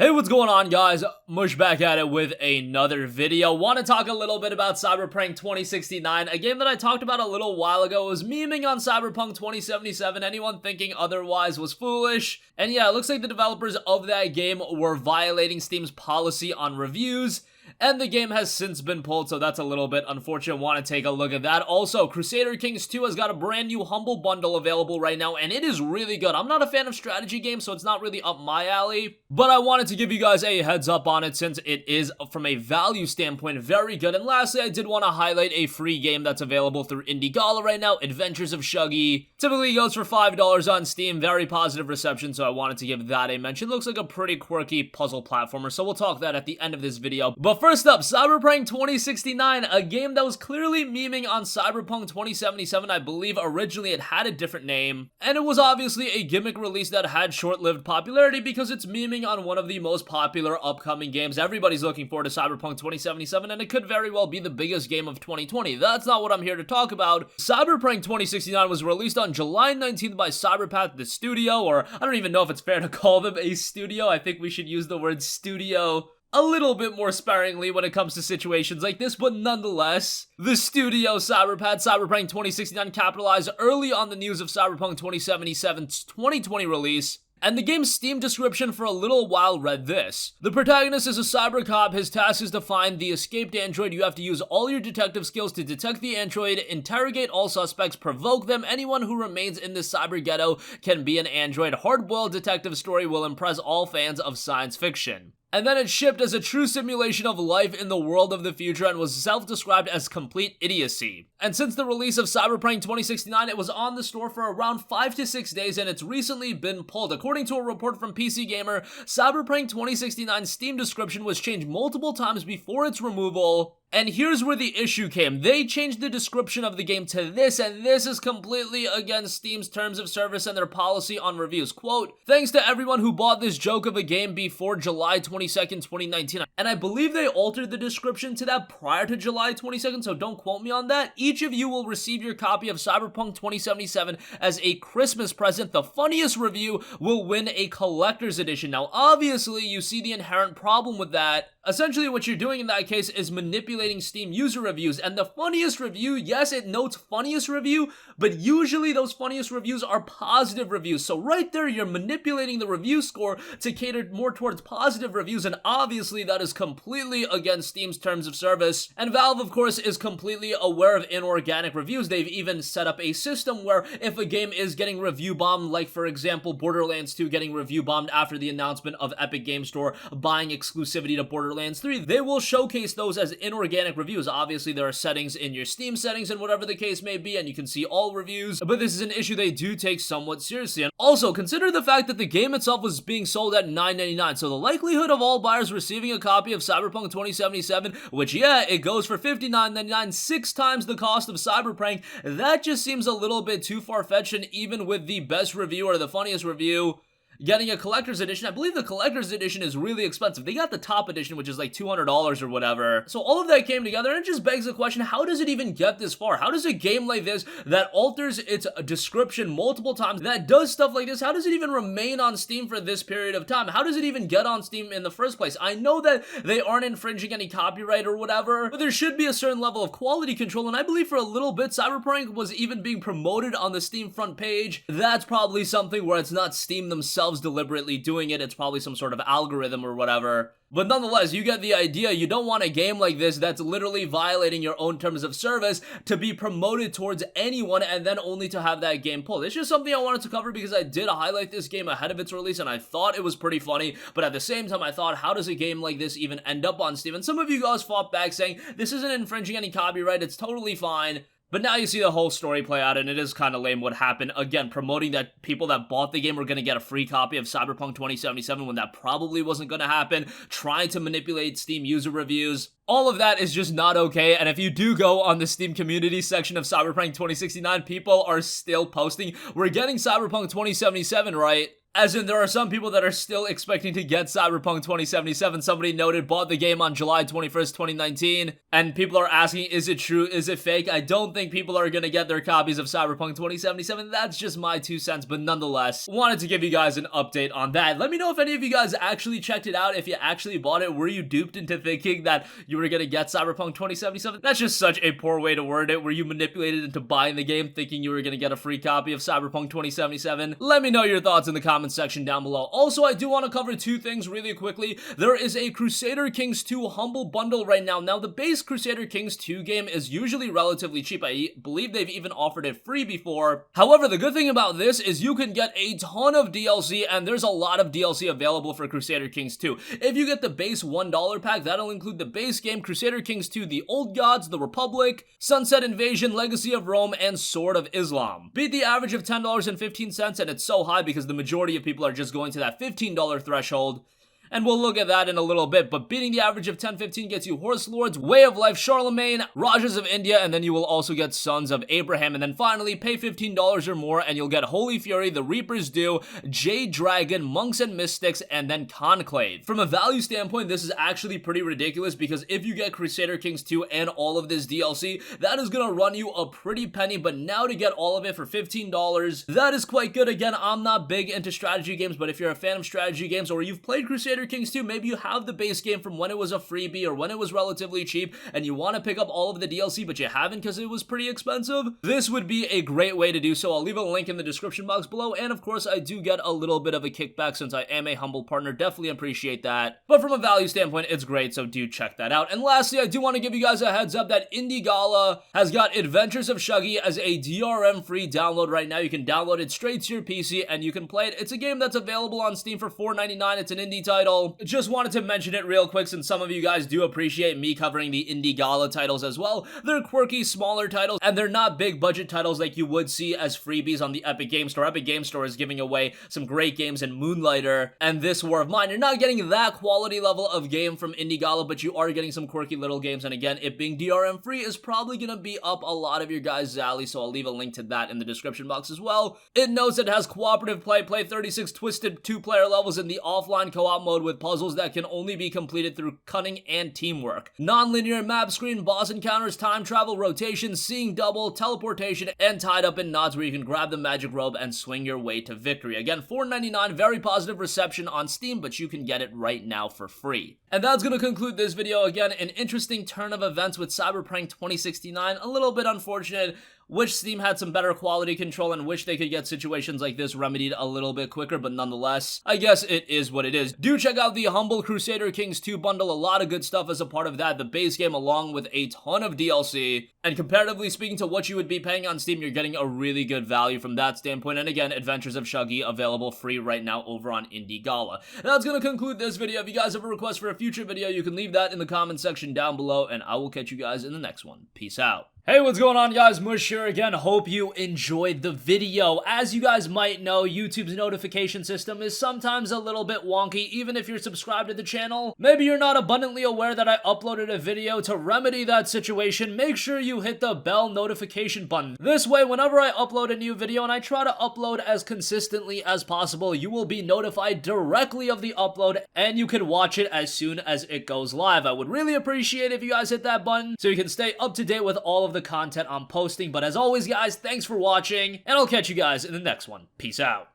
Hey, what's going on, guys? Mush back at it with another video. Want to talk a little bit about Cyberpunk 2069, a game that I talked about a little while ago. It was memeing on Cyberpunk 2077. Anyone thinking otherwise was foolish. And yeah, it looks like the developers of that game were violating Steam's policy on reviews, and the game has since been pulled, so that's a little bit unfortunate. Want to take a look at that. Also, Crusader Kings 2 has got a brand new Humble Bundle available right now, and it is really good. I'm not a fan of strategy games, so it's not really up my alley, but I wanted to give you guys a heads up on it since it is, from a value standpoint, very good. And lastly, I did want to highlight a free game that's available through Indie right now, Adventures of Shuggy. Typically goes for $5 on Steam, very positive reception, so I wanted to give that a mention. Looks like a pretty quirky puzzle platformer, so we'll talk that at the end of this video. But first up, Cyberpunk 2069, a game that was clearly memeing on Cyberpunk 2077. I believe originally it had a different name, and it was obviously a gimmick release that had short-lived popularity because it's memeing on one of the most popular upcoming games. Everybody's looking forward to Cyberpunk 2077, and it could very well be the biggest game of 2020. That's not what I'm here to talk about. Cyberpunk 2069 was released on July 19th by Cyberpath, the studio, or I don't even know if it's fair to call them a studio. I think we should use the word studio a little bit more sparingly when it comes to situations like this, but nonetheless, the studio Cyberpunk 2069 capitalized early on the news of Cyberpunk 2077's 2020 release, and the game's Steam description for a little while read this: the protagonist is a cyber cop. His task is to find the escaped android. You have to use all your detective skills to detect the android, interrogate all suspects, provoke them. Anyone who remains in this cyber ghetto can be an android. Hard-boiled detective story will impress all fans of science fiction. And then it shipped as a true simulation of life in the world of the future and was self-described as complete idiocy. And since the release of Cyberpunk 2069, it was on the store for around 5 to 6 days, and it's recently been pulled. According to a report from PC Gamer, Cyberpunk 2069's Steam description was changed multiple times before its removal. And here's where the issue came. They changed the description of the game to this, and this is completely against Steam's terms of service and their policy on reviews. Quote, thanks to everyone who bought this joke of a game before July 22nd, 2019. And I believe they altered the description to that prior to July 22nd, so don't quote me on that. Each of you will receive your copy of Cyberpunk 2077 as a Christmas present. The funniest review will win a collector's edition. Now, obviously, you see the inherent problem with that. Essentially, what you're doing in that case is manipulating Steam user reviews, and the funniest review, yes, it notes funniest review, but usually those funniest reviews are positive reviews. So right there, you're manipulating the review score to cater more towards positive reviews, and obviously that is completely against Steam's terms of service. And Valve, of course, is completely aware of inorganic reviews. They've even set up a system where if a game is getting review bombed, like for example, Borderlands 2 getting review bombed after the announcement of Epic Game Store buying exclusivity to Borderlands 3, they will showcase those as inorganic reviews. Obviously, there are settings in your Steam settings and whatever the case may be, and you can see all reviews, but this is an issue they do take somewhat seriously. And also, consider the fact that the game itself was being sold at $9.99, so the likelihood of all buyers receiving a copy of Cyberpunk 2077, which, yeah, it goes for $59.99, 6 times the cost of Cyberpunk, that just seems a little bit too far-fetched. And even with the best review or the funniest review getting a collector's edition, I believe the collector's edition is really expensive. They got the top edition, which is like $200 or whatever. So all of that came together, and it just begs the question, how does it even get this far? How does a game like this that alters its description multiple times, that does stuff like this, how does it even remain on Steam for this period of time? How does it even get on Steam in the first place? I know that they aren't infringing any copyright or whatever, but there should be a certain level of quality control, and I believe for a little bit, Cyberpunk was even being promoted on the Steam front page. That's probably something where it's not Steam themselves deliberately doing it, it's probably some sort of algorithm or whatever. But nonetheless, you get the idea. You don't want a game like this that's literally violating your own terms of service to be promoted towards anyone and then only to have that game pulled. It's just something I wanted to cover because I did highlight this game ahead of its release and I thought it was pretty funny, but at the same time I thought, how does a game like this even end up on Steam? And some of you guys fought back saying, this isn't infringing any copyright, it's totally fine. But now you see the whole story play out, and it is kind of lame what happened. Again, promoting that people that bought the game were going to get a free copy of Cyberpunk 2077 when that probably wasn't going to happen. Trying to manipulate Steam user reviews. All of that is just not okay, and if you do go on the Steam community section of Cyberpunk 2069, people are still posting, we're getting Cyberpunk 2077 right. As in, there are some people that are still expecting to get Cyberpunk 2077. Somebody noted, bought the game on July 21st, 2019, and people are asking, is it true? Is it fake? I don't think people are gonna get their copies of Cyberpunk 2077. That's just my 2 cents, but nonetheless, wanted to give you guys an update on that. Let me know if any of you guys actually checked it out, if you actually bought it. Were you duped into thinking that you were gonna get Cyberpunk 2077? That's just such a poor way to word it. Were you manipulated into buying the game thinking you were gonna get a free copy of Cyberpunk 2077? Let me know your thoughts in the comments section down below. Also, I do want to cover 2 things really quickly. There is a Crusader Kings 2 Humble Bundle right now. Now, the base Crusader Kings 2 game is usually relatively cheap. I believe they've even offered it free before. However, the good thing about this is you can get a ton of DLC, and there's a lot of DLC available for Crusader Kings 2. If you get the base $1 pack, that'll include the base game, Crusader Kings 2, The Old Gods, The Republic, Sunset Invasion, Legacy of Rome, and Sword of Islam. Beat the average of $10.15, and it's so high because the majority of people are just going to that $15 threshold. And we'll look at that in a little bit, but beating the average of 10-15 gets you Horse Lords, Way of Life, Charlemagne, Rajas of India, and then you will also get Sons of Abraham. And then finally, pay $15 or more and you'll get Holy Fury, The Reaper's Due, Jade Dragon, Monks and Mystics, and then Conclave. From a value standpoint, this is actually pretty ridiculous because if you get Crusader Kings 2 and all of this DLC, that is gonna run you a pretty penny, but now to get all of it for $15, that is quite good. Again, I'm not big into strategy games, but if you're a fan of strategy games or you've played Crusader Kings 2, maybe you have the base game from when it was a freebie or when it was relatively cheap and you want to pick up all of the DLC but you haven't because it was pretty expensive, this would be a great way to do so. I'll leave a link in the description box below, and of course I do get a little bit of a kickback since I am a humble partner. Definitely appreciate that, but from a value standpoint it's great, so do check that out. And lastly, I do want to give you guys a heads up that Indie Gala has got Adventures of Shuggy as a DRM free download right now. You can download it straight to your PC and you can play it. It's a game that's available on Steam for $4.99. It's an indie title. Just wanted to mention it real quick since some of you guys do appreciate me covering the Indie Gala titles as well. They're quirky, smaller titles, and they're not big budget titles like you would see as freebies on the Epic Game Store. Epic Game Store is giving away some great games in Moonlighter and This War of Mine. You're not getting that quality level of game from Indie Gala, but you are getting some quirky little games, and again, it being DRM free is probably gonna be up a lot of your guys' alley, so I'll leave a link to that in the description box as well. It notes it has cooperative play 36 twisted 2-player levels in the offline co-op mode with puzzles that can only be completed through cunning and teamwork. Non-linear map screen, boss encounters, time travel, rotation, seeing double, teleportation, and tied up in knots where you can grab the magic robe and swing your way to victory. Again, $4.99, very positive reception on Steam, but you can get it right now for free. And that's going to conclude this video. Again, an interesting turn of events with Cyberpunk 2069, a little bit unfortunate. Wish Steam had some better quality control and wish they could get situations like this remedied a little bit quicker, but nonetheless, I guess it is what it is. Do check out the Humble Crusader Kings 2 bundle, a lot of good stuff as a part of that, the base game along with a ton of DLC, and comparatively speaking to what you would be paying on Steam, you're getting a really good value from that standpoint. And again, Adventures of Shuggy available free right now over on Indie Gala. That's gonna conclude this video. If you guys have a request for a future video, you can leave that in the comment section down below, and I will catch you guys in the next one. Peace out. Hey, what's going on, guys? Mush here again. Hope you enjoyed the video. As you guys might know, YouTube's notification system is sometimes a little bit wonky, even if you're subscribed to the channel. Maybe you're not abundantly aware that I uploaded a video. To remedy that situation, make sure you hit the bell notification button. This way, whenever I upload a new video, and I try to upload as consistently as possible, you will be notified directly of the upload, and you can watch it as soon as it goes live. I would really appreciate if you guys hit that button so you can stay up to date with all of the content I'm posting. But as always, guys, thanks for watching, and I'll catch you guys in the next one. Peace out.